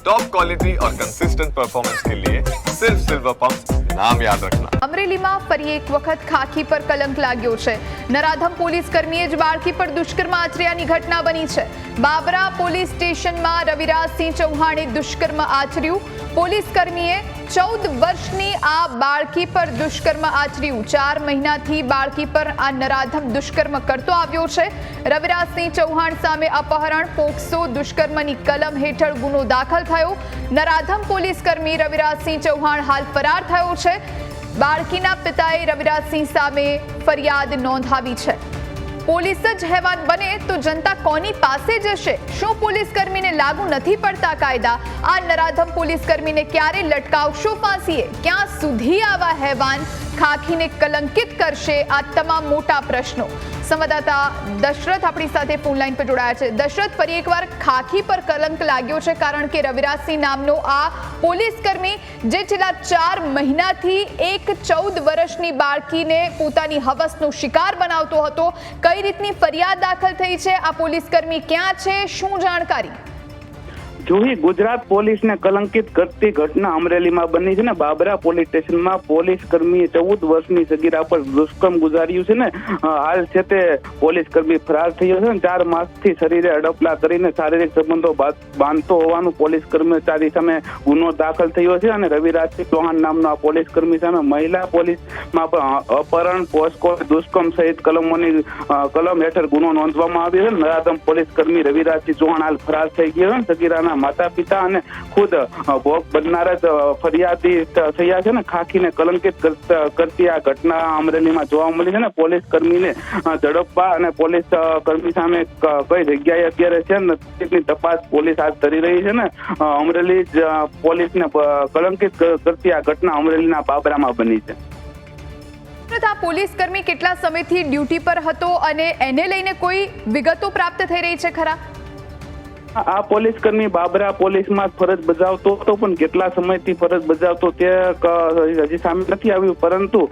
Top quality और consistent performance के लिए सिर्फ सिल्वर पंप नाम याद रखना। અમરેલીમાં ફરી એક વખત ખાખી પર કલંક લાગ્યો છે। નરાધમ પોલીસ કર્મીએ જ બાળકી પર દુષ્કર્મ આચર્યાની ઘટના બની છે। બાબરા પોલીસ સ્ટેશનમાં રવિરાજસિંહ ચૌહાણે દુષ્કર્મ આચર્યું। પોલીસ કર્મીએ 14 વર્ષની આ બાળકી પર દુષ્કર્મ આચર્યું। 4 મહિનાથી બાળકી પર આ નરાધમ દુષ્કર્મ કરતો આવ્યો છે। રવિરાજસિંહ ચૌહાણ સામે અપહરણ, પોક્સો, દુષ્કર્મની કલમ હેઠળ ગુનો દાખલ થયો। નરાધમ પોલીસ કર્મી રવિરાજસિંહ ચૌહાણ હાલ ફરાર થયો છે। બાળકીના પિતાએ રવિરાજસિંહ સામે ફરિયાદ નોંધાવી છે। પોલીસ જ હેવાન બને તો જનતા કોની પાસે જશે? શું પોલીસ કર્મીને લાગુ નથી પડતા કાયદા? આ નરાધમ પોલીસ કર્મીને ક્યારે લટકાવશો ફાંસીએ? ક્યાં સુધી આવા હેવાન ખાખીને કલંકિત કરશે? આ તમામ મોટા પ્રશ્નો। સંવાદદાતા દશરથ આપણી સાથે ફોન લાઈન પર જોડાયા છે। દશરથ, ફરી એકવાર ખાખી પર કલંક લાગ્યો છે, કારણ કે રવિરાજસિંહ નામનો આ પોલીસ કર્મી જે છેલ્લા 4 મહિનાથી એક 14 વર્ષની બાળકીને પોતાની હવસનો શિકાર બનાવતો હતો। કઈ રીતની ફરિયાદ દાખલ થઈ છે? આ પોલીસ કર્મી ક્યાં છે? શું જાણકારી? જોઈ, ગુજરાત પોલીસને કલંકિત કરતી ઘટના અમરેલીમાં બની છે ને। બાબરા પોલીસ સ્ટેશનમાં પોલીસ કર્મીએ 14 વર્ષની સગીરા પર દુષ્કર્મ ગુજાર્યું છે ને। હાલ છે તે પોલીસ કર્મી ફરાર થયો છે ને 4 માસથી શરીરે અડપલા કરીને શારીરિક સંબંધો બાંધતો હોવાનું પોલીસ કર્મચારી સામે ગુનો દાખલ થયો છે। અને રવિરાજસિંહ ચૌહાણ નામનો આ પોલીસ કર્મી સામે મહિલા પોલીસમાં પણ અપહરણ, પોસ્કો, દુષ્કર્મ સહિત કલમ હેઠળ ગુનો નોંધવામાં આવ્યો છે। નરાધમ પોલીસ કર્મી રવિરાજસિંહ ચૌહાણ હાલ ફરાર થઈ ગયો છે। સગીરાના માતા પિતા અને ખુદ ભોગ બનનાર જ ફરિયાદી થયા છે ને। ખાખીને કલંકિત કરતી આ ઘટના અમરેલીમાં જોવા મળી છે ને। પોલીસ કર્મીને ઝડપવા અને પોલીસ કર્મી સામે કઈ જગ્યાએ અત્યારે છે ને તેની તપાસ પોલીસ હાથ ધરી રહી છે ને। અમરેલી પોલીસને કલંકિત કરતી આ ઘટના અમરેલીના બાબરામાં બની છે। આ પોલીસ કર્મી કેટલા સમયથી ડ્યુટી પર હતો અને એને લઈને કોઈ વિગતો પ્રાપ્ત થઈ રહી છે ખરા? આ પોલીસ કર્મી બાબરા પોલીસમાં ફરજ બજાવતો હતો, પણ કેટલા સમયથી ફરજ બજાવતો તે હજી સામે નથી આવ્યું। પરંતુ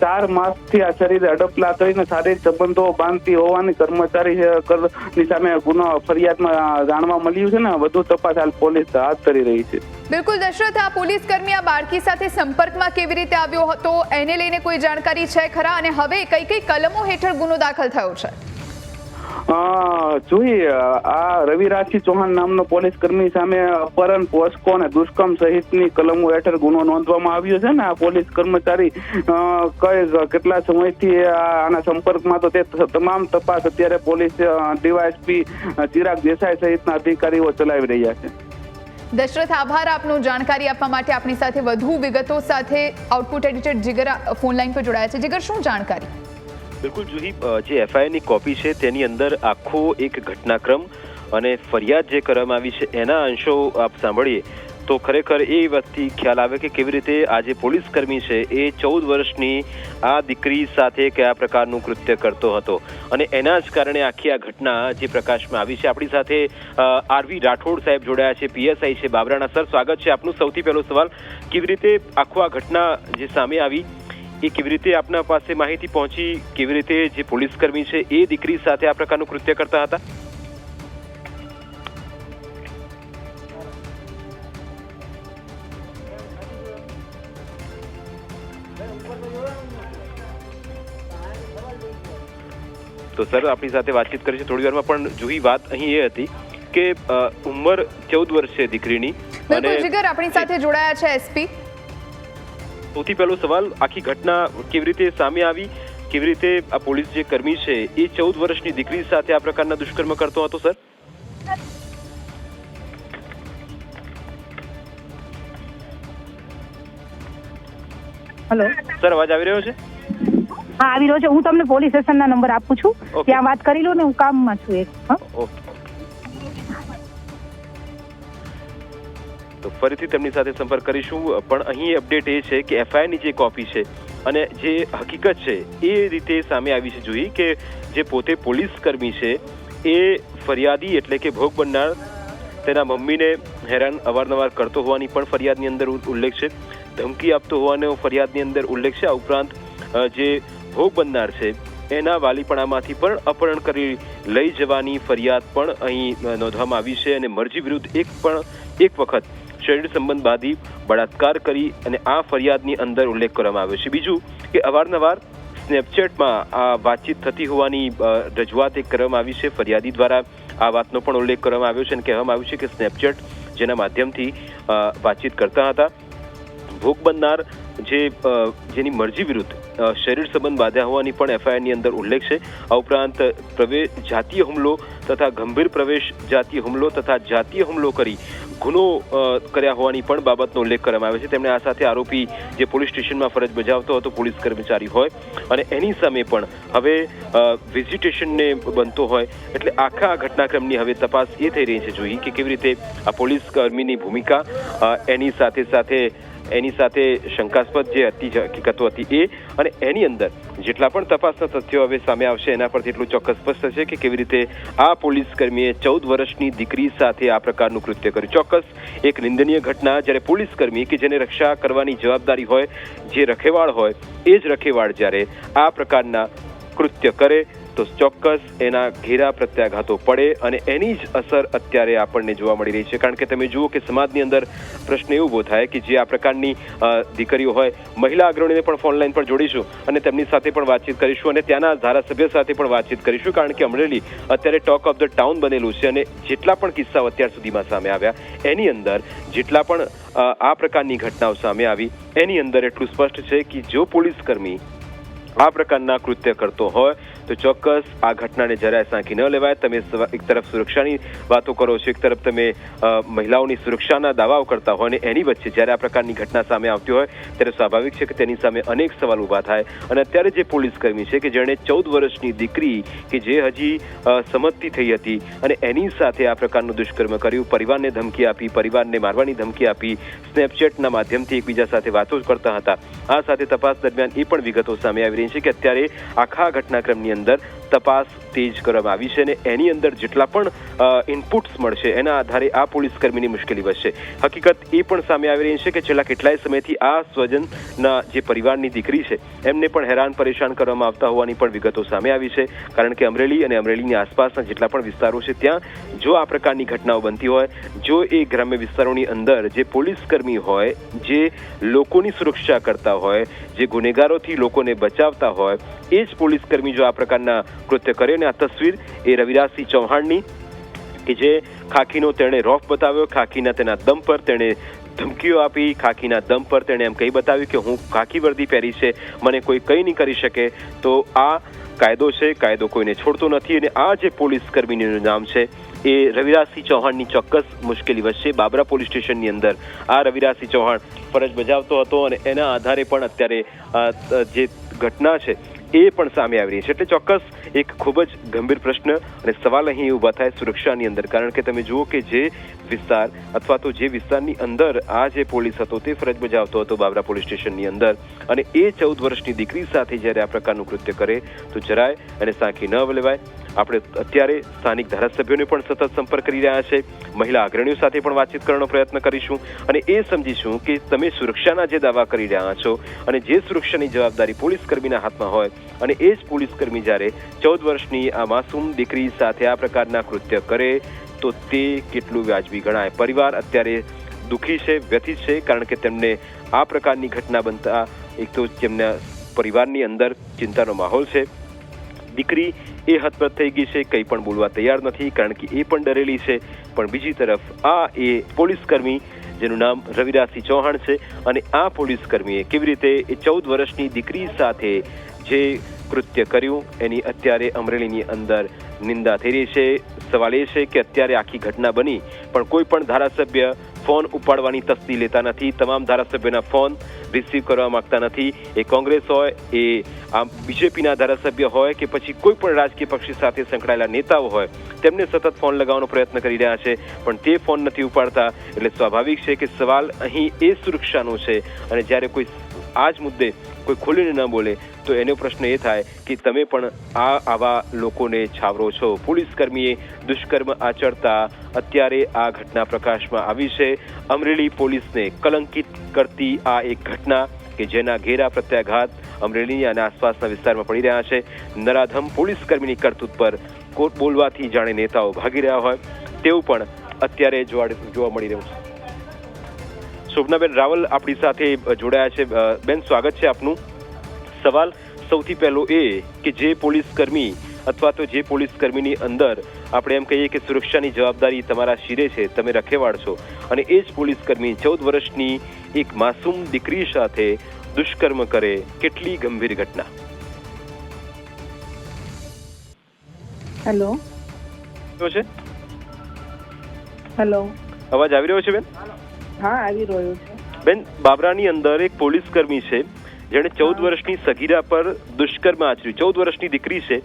4 માસથી આ શરીરે અડપલા કરીને શારીરિક સંબંધો બાંધતી હોવાની કર્મચારીની સામે ગુનો ફરિયાદમાં જાણવા મળ્યું છે ને। વધુ તપાસ હાલ પોલીસ હાથ ધરી રહી છે। બિલકુલ દશરથ, આ પોલીસ કર્મી આ બાળકી સાથે સંપર્કમાં કેવી રીતે આવ્યો હતો એને લઈને કોઈ જાણકારી છે ખરા? અને હવે કઈ કઈ કલમો હેઠળ ગુનો દાખલ થયો છે? જોઈએ, આ રવિરાજસિંહ ચૌહાણ નામનો પોલીસ કર્મી સામે અપહરણ, પોસ્કો અને દુષ્કર્મ સહિતની કલમો હેઠળ ગુનો નોંધવામાં આવ્યો છે ને। આ પોલીસ કર્મચારી કેટલા સમયથી આના સંપર્કમાં તો તે તમામ તપાસ અત્યારે પોલીસ ડીવાયએસપી ચિરાગ દેસાઈ સહિતના અધિકારીઓ ચલાવી રહ્યા છે। દશરથ, આભાર આપનો જાણકારી આપવા માટે। આપણી સાથે વધુ વિગતો સાથે આઉટપુટ એડિટર જીગર ફોન લાઈન પર જોડાયા છે। જીગર, શું જાણકારી? બિલકુલ જુહી, જે એફઆઈઆરની કોપી છે તેની અંદર આખો એક ઘટનાક્રમ અને ફરિયાદ જે કરવામાં આવી છે એના અંશો આપ સાંભળીએ તો ખરેખર એ વાતથી ખ્યાલ આવે કે કેવી રીતે આ જે પોલીસ કર્મી છે એ 14 વર્ષની આ દીકરી સાથે કયા પ્રકારનું કૃત્ય કરતો હતો અને એના જ કારણે આખી આ ઘટના જે પ્રકાશમાં આવી છે। આપણી સાથે આરવી રાઠોડ સાહેબ જોડાયા છે, પીએસઆઈ છે બાબરાના। સર, સ્વાગત છે આપનું। સૌથી પહેલો સવાલ, કેવી રીતે આખો આ ઘટના જે સામે આવી એ કેવી રીતે આપના પાસે માહિતી પહોંચી? કેવી રીતે જે પોલીસ કર્મી છે એ દીકરી સાથે આ પ્રકારનું કૃત્ય કરતા હતા? તો સર, આપણી સાથે વાતચીત કરી છે થોડી વારમાં, પણ જુહી વાત અહીં એ હતી કે ઉંમર 14 વર્ષ છે દીકરીની। બિલકુલ જીગર, આપણી સાથે જોડાયા છે એસપી। સૌથી પહેલો સવાલ, આખી ઘટના કેવી રીતે સામે આવી? કેવી રીતે આ પોલીસ જે કર્મી છે એ 14 વર્ષની દીકરી સાથે આ પ્રકારના દુષ્કર્મ કરતો હતો? સર, હેલો સર, અવાજ આવી રહ્યો છે? હા, આવી રહ્યો છે। હું તમને પોલીસ સ્ટેશનના નંબર આપું છું, ત્યાં વાત કરી લો ને। હું કામમાં છું એક। ઓકે, તો ફરીથી તેમની સાથે સંપર્ક કરીશું। પણ અહીં અપડેટ એ છે કે એફઆઈઆરની જે કોપી છે અને જે હકીકત છે એ રીતે સામે આવી છે જોઈ કે જે પોતે પોલીસ કર્મી છે એ ફરિયાદી એટલે કે ભોગ બનનાર તેના મમ્મીને હેરાન અવારનવાર કરતો હોવાની પણ ફરિયાદની અંદર ઉલ્લેખ છે। ધમકી આપતો હોવાનો ફરિયાદની અંદર ઉલ્લેખ છે। આ ઉપરાંત જે ભોગ બનનાર છે એના વાલીપણામાંથી પણ અપહરણ કરી લઈ જવાની ફરિયાદ પણ અહીં નોંધવામાં આવી છે અને મરજી વિરુદ્ધ એક પણ એક વખત શરીર સંબંધ બાંધી બળાત્કાર કરી અને આ ફરિયાદની અંદર ઉલ્લેખ કરવામાં આવ્યો છે. બીજું કે અવારનવાર સ્નેપચેટમાં આ વાતચીત થતી હોવાની રજૂઆત એક કરવામાં આવી છે. ફરિયાદી દ્વારા આ વાતનો પણ ઉલ્લેખ કરવામાં આવ્યો છે અને કહેવામાં આવ્યું છે કે સ્નેપચેટ જેના માધ્યમથી વાતચીત કરતા હતા, ભોગ બનનાર જેની મરજી વિરુદ્ધ શરીર સંબંધ બાંધ્યા હોવાની પણ એફઆઈઆરની અંદર ઉલ્લેખ છે. આ ઉપરાંત જાતીય હુમલો તથા ગંભીર પ્રવેશ જાતીય હુમલો તથા જાતીય હુમલો કરી ગુનો કર્યા હોવાની પણ બાબતનો ઉલ્લેખ કરવામાં આવે છે. તેમણે આ સાથે આરોપી જે પોલીસ સ્ટેશનમાં ફરજ બજાવતો હતો, પોલીસ કર્મચારી હોય અને એની સામે પણ હવે વિઝિટેશનને બનતો હોય, એટલે આખા ઘટનાક્રમની હવે તપાસ એ થઈ રહી છે જોઈએ કે કેવી રીતે આ પોલીસ કર્મીની ભૂમિકા એની સાથે શંકાસ્પદ જે હકીકતો હતી એ અને એની અંદર જેટલા પણ તપાસના તથ્યો હવે સામે આવશે એના પરથી એટલું ચોક્કસ સ્પષ્ટ છે કે કેવી રીતે આ પોલીસ કર્મીએ 14 વર્ષની દીકરી સાથે આ પ્રકારનું કૃત્ય કર્યું. ચોક્કસ એક નિંદનીય ઘટના. જ્યારે પોલીસ કર્મી કે જેને રક્ષા કરવાની જવાબદારી હોય, જે રખેવાળ હોય, એ જ રખેવાળ જ્યારે આ પ્રકારના કૃત્ય કરે તો ચોક્કસ એના ઘેરા પ્રત્યાઘાતો પડે અને એની જ અસર અત્યારે આપણને જોવા મળી રહી છે. કારણ કે તમે જુઓ કે સમાજની અંદર પ્રશ્ન એવો ઊભો થાય કે જે આ પ્રકારની દીકરીઓ હોય, મહિલા અગ્રણીને પણ ફોનલાઈન પર જોડીશું અને તેમની સાથે પણ વાતચીત કરીશું અને ત્યાંના ધારાસભ્ય સાથે પણ વાતચીત કરીશું. કારણ કે અમરેલી અત્યારે ટોક ઓફ ધ ટાઉન બનેલું છે અને જેટલા પણ કિસ્સાઓ અત્યાર સુધીમાં સામે આવ્યા એની અંદર જેટલા પણ આ પ્રકારની ઘટનાઓ સામે આવી એની અંદર એટલું સ્પષ્ટ છે કે જો પોલીસ કર્મી આ પ્રકારના કૃત્ય કરતો હોય તો ચોક્કસ આ ઘટનાને જરાય સાંખી ન લેવાય. તમે એક તરફ સુરક્ષાની વાતો કરો છો, એક તરફ તમે મહિલાઓની સુરક્ષાના દાવાઓ કરતા હોય અને એની વચ્ચે જ્યારે આ પ્રકારની ઘટના સામે આવતી હોય ત્યારે સ્વાભાવિક છે કે તેની સામે અનેક સવાલ ઊભા થાય. અને અત્યારે જે પોલીસ કર્મી છે કે જેણે 14 વર્ષની દીકરી કે જે હજી સંમતિ થઈ હતી અને એની સાથે આ પ્રકારનું દુષ્કર્મ કર્યું, પરિવારને ધમકી આપી, પરિવારને મારવાની ધમકી આપી, સ્નેપચેટના માધ્યમથી એકબીજા સાથે વાતો કરતા હતા. આ સાથે તપાસ દરમિયાન એ પણ વિગતો સામે આવી રહી છે કે અત્યારે આખા ઘટનાક્રમની અંદર તપાસ તેજ કરવામાં આવી છે અને એની અંદર જેટલા પણ ઇનપુટ્સ મળશે એના આધારે આ પોલીસ કર્મીની મુશ્કેલી વધશે. હકીકત એ પણ સામે આવી રહી છે કે છેલ્લા કેટલાય સમયથી આ સ્વજનના જે પરિવારની દીકરી છે એમને પણ હેરાન પરેશાન કરવામાં આવતા હોવાની પણ વિગતો સામે આવી છે. કારણ કે અમરેલી અને અમરેલીની આસપાસના જેટલા પણ વિસ્તારો છે ત્યાં જો આ પ્રકારની ઘટનાઓ બનતી હોય, જો એ ગ્રામ્ય વિસ્તારોની અંદર જે પોલીસ કર્મી હોય, જે લોકોની સુરક્ષા કરતા હોય, જે ગુનેગારોથી લોકોને બચાવતા હોય, એ જ પોલીસ કર્મી જો આ પ્રકારના કૃત્ય કરે. અને આ તસવીર એ રવિરાજસિંહ ચૌહાણની કે જે ખાખીનો તેણે રોફ બતાવ્યો, ખાખીના તેના દમ પર તેણે ધમકીઓ આપી, ખાખીના દમ પર તેણે એમ કહી બતાવ્યું કે હું ખાખી વર્દી પહેરી છે, મને કોઈ કંઈ નહીં કરી શકે. તો આ કાયદો છે, કાયદો કોઈને છોડતો નથી. અને આ જે પોલીસ કર્મીનું નામ છે એ રવિરાજસિંહ ચૌહાણની ચોક્કસ મુશ્કેલી વધશે. બાબરા પોલીસ સ્ટેશનની અંદર આ રવિરાજસિંહ ચૌહાણ ફરજ બજાવતો હતો અને એના આધારે પણ અત્યારે જે ઘટના છે એ પણ સામે આવી રહી છે. એટલે ચોક્કસ એક ખૂબ જ ગંભીર પ્રશ્ન અને સવાલ અહીં ઊભા થાય સુરક્ષાની અંદર. કારણ કે તમે જુઓ કે જે વિસ્તાર અથવા તો જે વિસ્તારની અંદર આ જે પોલીસ હતો તે ફરજ બજાવતો હતો બાબરા પોલીસ સ્ટેશનની અંદર અને એ 14 વર્ષની દીકરી સાથે જ્યારે આ પ્રકારનું કૃત્ય કરે તો જરાય અને સાંખી ન લેવાય. આપણે અત્યારે સ્થાનિક ધારાસભ્યોને પણ સતત સંપર્ક કરી રહ્યા છે, મહિલા અગ્રણીઓ સાથે પણ વાતચીત કરવાનો પ્રયત્ન કરીશું અને એ સમજીશું કે તમે સુરક્ષાના જે દાવા કરી રહ્યા છો અને જે સુરક્ષાની જવાબદારી પોલીસ કર્મીના હાથમાં હોય અને એ જ પોલીસ કર્મી જ્યારે 14 વર્ષની આ માસૂમ દીકરી સાથે આ પ્રકારના કૃત્ય કરે તો તે કેટલું વ્યાજબી ગણાય. પરિવાર અત્યારે દુઃખી છે, વ્યથિત છે. કારણ કે તેમને આ પ્રકારની ઘટના બનતા એક તો તેમના પરિવારની અંદર ચિંતાનો માહોલ છે. દીકરી એ હતપ્રત થઈ ગઈ છે, કંઈ પણ બોલવા તૈયાર નથી કારણ કે એ પણ ડરેલી છે. પણ બીજી તરફ આ એ પોલીસ કર્મી જેનું નામ રવિરાજસિંહ ચૌહાણ છે અને આ પોલીસ કર્મીએ કેવી રીતે એ 14 વર્ષની દીકરી સાથે જે કૃત્ય કર્યું એની અત્યારે અમરેલીની અંદર નિંદા થઈ રહી છે. સવાલ એ છે કે અત્યારે આખી ઘટના બની પણ કોઈ પણ ધારાસભ્ય ફોન ઉપાડવાની તસ્દી લેતા નથી. તમામ ધારાસભ્યના ફોન રિસીવ કરવા માંગતા નથી. એ કોંગ્રેસ હોય, એ બીજેપીના ધારાસભ્ય હોય કે પછી કોઈ પણ રાજકીય પક્ષ સાથે સંકળાયેલા નેતાઓ હોય, તેમને સતત ફોન લગાવવાનો પ્રયત્ન કરી રહ્યા છે પણ તે ફોન નથી ઉપાડતા. એટલે સ્વાભાવિક છે કે સવાલ અહીં એ સુરક્ષાનો છે અને જ્યારે કોઈ આ જ મુદ્દે કોઈ ખોલીને ન બોલે તો એનો પ્રશ્ન એ થાય કે તમે પણ આવા લોકોને છાવરો છો. પોલીસ કર્મીએ દુષ્કર્મ આચરતા અત્યારે આ ઘટના પ્રકાશમાં આવી છે. અમરેલી પોલીસને કલંકિત કરતી આ એક ઘટના કે જેના ઘેરા પ્રત્યાઘાત અમરેલી અને આસપાસના વિસ્તારમાં પડી રહ્યા છે. નરાધમ પોલીસ કર્મીની કરતૂત પર બોલવાથી જાણે નેતાઓ ભાગી રહ્યા હોય તેવું પણ અત્યારે જોવા મળી રહ્યું છે. શોભનાબેન રાવલ આપણી સાથે જોડાયા છે. બેન, સ્વાગત છે આપનું. સવાલ સૌથી પહેલો એ કે જે પોલીસ કર્મી અથવા તો જે પોલીસ કર્મીની અંદર આપણે એમ કહીએ કે સુરક્ષાની જવાબદારી તમારા શિરે છે, તમે રખેવાળ છો, અને એ જ પોલીસ કર્મી 14 વર્ષની એક માસૂમ દીકરી સાથે દુષ્કર્મ કરે, કેટલી ગંભીર ઘટના. હેલો છે હેલો અવાજ આવી રહ્યો છે બેન? હા, આવી રહ્યો છે. બેન, બાબરાની અંદર એક પોલીસ કર્મી છે જેણે 14 વર્ષની સગીરા પર દુષ્કર્મ આચર્યું. 14 વર્ષની દીકરી છે,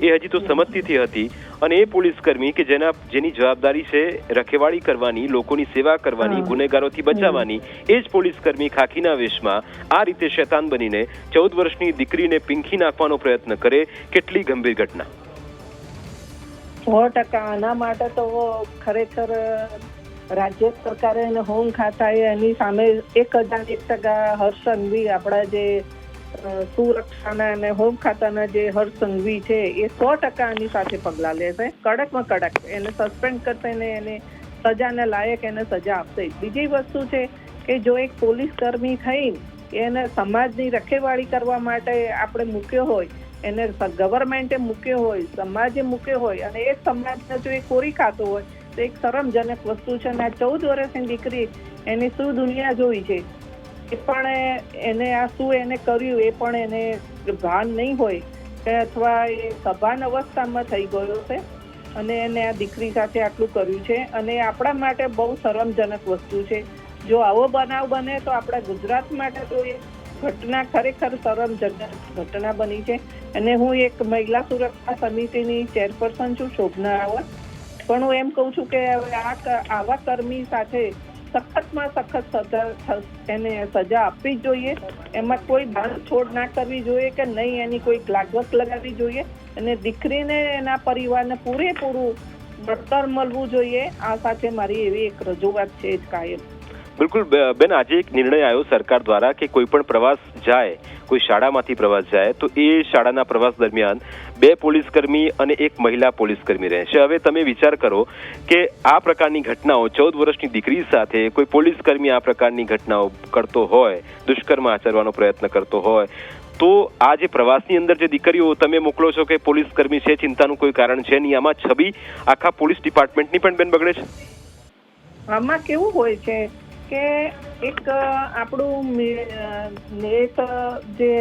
એ હજી તો સમજતીથી હતી, અને એ પોલીસ કર્મી કે જેની જવાબદારી છે રખેવાળી કરવાની, લોકોની સેવા કરવાની, ગુનેગારોથી બચાવવાની, એ જ પોલીસ કર્મી ખાખીના વેશમાં આ રીતે શૈતાન બનીને 14 વર્ષની દીકરીને પીંખી નાખવાનો પ્રયત્ન કરે, કેટલી ગંભીર ઘટના. 100% આના માટે તો ખરેખર રાજ્ય સરકારે અને હોમ ખાતાએ એની સામે 1001% હર્ષસંઘવી આપણા જે સુરક્ષાના અને હોમ ખાતાના જે હર્ષસંઘવી છે એ 100% આની સાથે પગલાં લેશે. કડકમાં કડક એને સસ્પેન્ડ કરશે ને એને સજાને લાયક એને સજા આપશે. બીજી વસ્તુ છે કે જો એક પોલીસ કર્મી થઈ એને સમાજની રખેવાળી કરવા માટે આપણે મૂક્યો હોય, એને ગવર્મેન્ટે મૂક્યો હોય, સમાજે મૂક્યો હોય, અને એ સમાજને જો એ કોરી ખાતો હોય તો એક શરમજનક વસ્તુ છે. અને આ 14 વર્ષની દીકરી એની શું દુનિયા જોઈ છે એ પણ એને આ શું એને કર્યું એ પણ એને ભાન નહીં હોય કે અથવા એ સભાન અવસ્થામાં થઈ ગયો છે અને એને આ દીકરી સાથે આટલું કર્યું છે. અને આપણા માટે બહુ શરમજનક વસ્તુ છે. જો આવો બનાવ બને તો આપણા ગુજરાત માટે તો એ ઘટના ખરેખર શરમજનક ઘટના બની છે. અને હું એક મહિલા સુરક્ષા સમિતિની ચેરપર્સન છું, શોભના રાવલ. પણ હું એમ કહું છું કે આવા કર્મી સાથે સખતમાં સખત એને સજા આપવી જ જોઈએ. એમાં કોઈ બાંધછોડ ના કરવી જોઈએ કે નહીં એની કોઈ લાગવત લગાવવી જોઈએ, અને દીકરીને એના પરિવારને પૂરેપૂરું વળતર મળવું જોઈએ. આ સાથે મારી એવી એક રજૂઆત છે જ કાયમ. બિલકુલ બેન, આજે એક નિર્ણય આવ્યો સરકાર દ્વારા કે કોઈ પણ પ્રવાસ જાય, કોઈ શાળામાંથી પ્રવાસ જાય તો એ શાળાના પ્રવાસ દરમિયાન 2 પોલીસકર્મી અને 1 મહિલા પોલીસકર્મી રહેશે. હવે તમે વિચાર કરો કે આ પ્રકારની ઘટનાઓ 14 વર્ષની દીકરી સાથે કોઈ પોલીસકર્મી આ પ્રકારની ઘટનાઓ કરતો હોય, દુષ્કર્મ આચરવાનો પ્રયત્ન કરતો હોય, તો આ જે પ્રવાસની અંદર જે દીકરીઓ તમે મોકલો છો કે પોલીસકર્મી છે, ચિંતાનું કોઈ કારણ છે નહીં, આમાં છબી આખા પોલીસ ડિપાર્ટમેન્ટની પણ બેન બગડે છે. આમાં કેવું હોય છે કે એક આપણું નેટ જે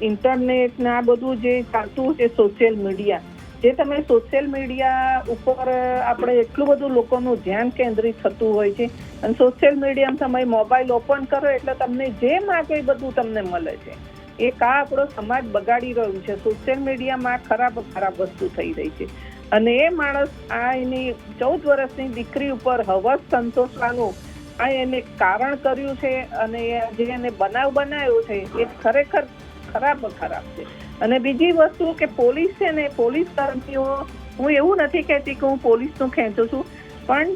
ઇન્ટરનેટ ને આ બધું જે ચાલતું છે, સોશિયલ મીડિયા, જે તમે સોશિયલ મીડિયા ઉપર આપણે એટલું બધું લોકોનું ધ્યાન કેન્દ્રિત થતું હોય છે, અને સોશિયલ મીડિયામાં તમે મોબાઈલ ઓપન કરો એટલે તમને જે માંગે એ બધું તમને મળે છે. એક આ આપણો સમાજ બગાડી રહ્યું છે. સોશિયલ મીડિયામાં ખરાબ વસ્તુ થઈ રહી છે, અને એ માણસ આ એની 14 વર્ષની દીકરી ઉપર હવસ સંતોષવાનું આ એને કારણ કર્યું છે, અને જે એને બનાવ બનાવ્યો છે એ ખરેખર ખરાબ છે. અને બીજી વસ્તુ કે પોલીસ છે ને, પોલીસ કર્મીઓ, હું એવું નથી કહેતી કે હું પોલીસનું ખેંચું છું, પણ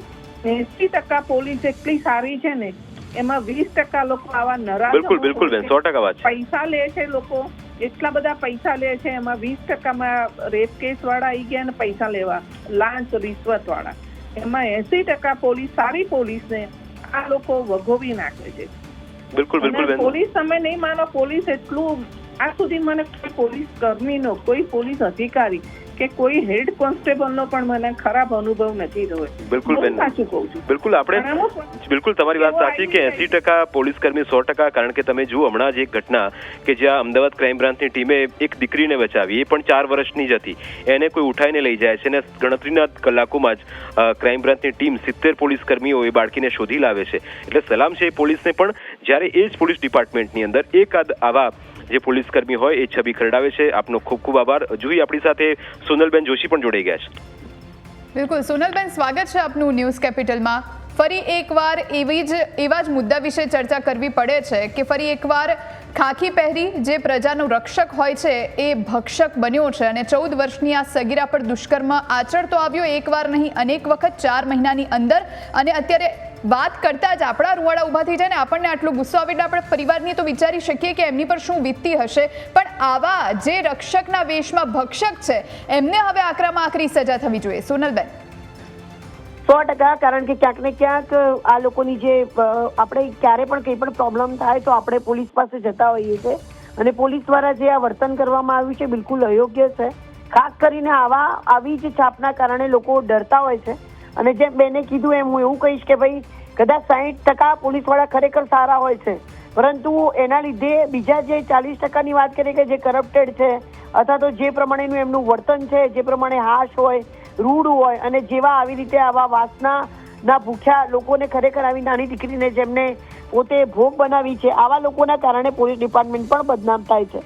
80% પોલીસ એટલી સારી છે ને, એમાં 20% લોકો આવા નરાજ બિલકુલ બેન, 100% વાત છે. પૈસા લે છે લોકો, એટલા બધા પૈસા લે છે, એમાં 20%માં રેપ કેસ વાળા આવી ગયા અને પૈસા લેવા, લાંચ રિશ્વત વાળા. એમાં 80% પોલીસ, સારી પોલીસને આ લોકો વગોવી નાખે છે. બિલકુલ બેન, પોલીસ તમે નહીં માનો, પોલીસ એટલું આ સુધી મને કોઈ પોલીસ કર્મીનો, કોઈ પોલીસ અધિકારી કે કોઈ હેડ કોન્સ્ટેબલનો પણ મને ખરાબ અનુભવ નથી રહ્યો. બિલકુલ બેન, સાચું કહું છું. બિલકુલ આપણે બિલકુલ તમારી વાત સાચી કે 80% પોલીસકર્મી 100%. કારણ કે તમે જુઓ હમણાં જ એક ઘટના કે જ્યાં અમદાવાદ ક્રાઇમ બ્રાન્ચની ટીમે એક દીકરીને બચાવી, એ પણ 4 વર્ષની જ હતી. એને કોઈ ઉઠાઈને લઈ જાય છે અને ગણતરીના કલાકોમાં જ ક્રાઇમ બ્રાન્ચની ટીમ 70 પોલીસકર્મીઓ એ બાળકીને શોધી લાવે છે. એટલે સલામ છે એ પોલીસને પણ, જ્યારે એ જ પોલીસ ડિપાર્ટમેન્ટની અંદર એકાદ આવા જે પોલીસકર્મી હોય એ છબી ખરડાવે છે. આપનો ખૂબ ખૂબ આભાર. જોઈ આપણી સાથે સોનલબેન જોશી પણ જોડાઈ ગયા છે. બિલકુલ સોનલબેન, સ્વાગત છે આપનું ન્યૂઝ કેપિટલમાં. ફરી એકવાર એવા જ મુદ્દા વિશે ચર્ચા કરવી પડે છે કે ફરી એકવાર ખાખી પહેરી જે પ્રજાનું રક્ષક હોય છે એ ભક્ષક બન્યો છે, અને 14 વર્ષની આ સગીરા પર દુષ્કર્મ આચરતો આવ્યો, એકવાર નહીં અનેક વખત 4 મહિનાની અંદર. અને અત્યારે વાત કરતા જ આપણા રૂવાડા ઊભા થઈ જાય ને, આપણને આટલો ગુસ્સો આવે એટલે આપણે પરિવારની તો વિચારી શકીએ કે એમની પર શું વીતતી હશે. પણ આવા જે રક્ષકના વેશમાં ભક્ષક છે એમને હવે આકરામાં આકરી સજા થવી જોઈએ. સોનલબેન, 100%, કારણ કે ક્યાંક ને ક્યાંક આ લોકોની જે આપણે ક્યારે પણ કંઈ પણ પ્રોબ્લેમ થાય તો આપણે પોલીસ પાસે જતા હોઈએ છીએ અને પોલીસ દ્વારા જે આ વર્તન કરવામાં આવ્યું છે બિલકુલ અયોગ્ય છે. ખાસ કરીને આવી જ છાપના કારણે લોકો ડરતા હોય છે. અને જેમ બેને કીધું એમ હું એવું કહીશ કે ભાઈ કદાચ 60% પોલીસવાળા ખરેખર સારા હોય છે, પરંતુ એના લીધે બીજા જે 40%ની વાત કરીએ કે જે કરપ્ટેડ છે અથવા તો જે પ્રમાણેનું એમનું વર્તન છે, જે પ્રમાણે હાશ હોય, રૂડ હોય અને જેવા આવી રીતે આવા વાસના ભૂખ્યા લોકોને ખરેખર આવી નાની દીકરીને જેમને પોતે ભોગ બનાવી છે, આવા લોકોના કારણે પોલીસ ડિપાર્ટમેન્ટ પણ બદનામ થાય છે.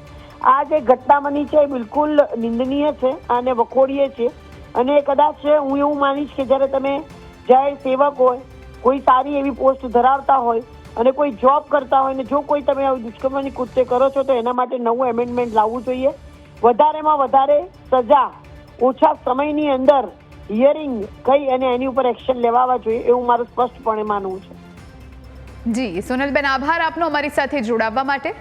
આ જે ઘટના બની છે એ બિલકુલ નિંદનીય છે અને વખોડીએ છે. અને કદાચ હું એવું માનીશ કે જ્યારે તમે જાહેર સેવક હોય, કોઈ સારી એવી પોસ્ટ ધરાવતા હોય અને કોઈ જોબ કરતા હોય ને જો કોઈ તમે આવી દુષ્કર્મની કૃત્ય કરો છો તો એના માટે નવું એમેન્ડમેન્ટ લાવવું જોઈએ. વધારેમાં વધારે સજા ઓછા સમયની અંદર હિયરિંગ કરી અને એની ઉપર એક્શન લેવા જોઈએ એવું મારું સ્પષ્ટપણે માનવું છે. જી સોનલબેન, આભાર આપનો અમારી સાથે જોડાવા માટે.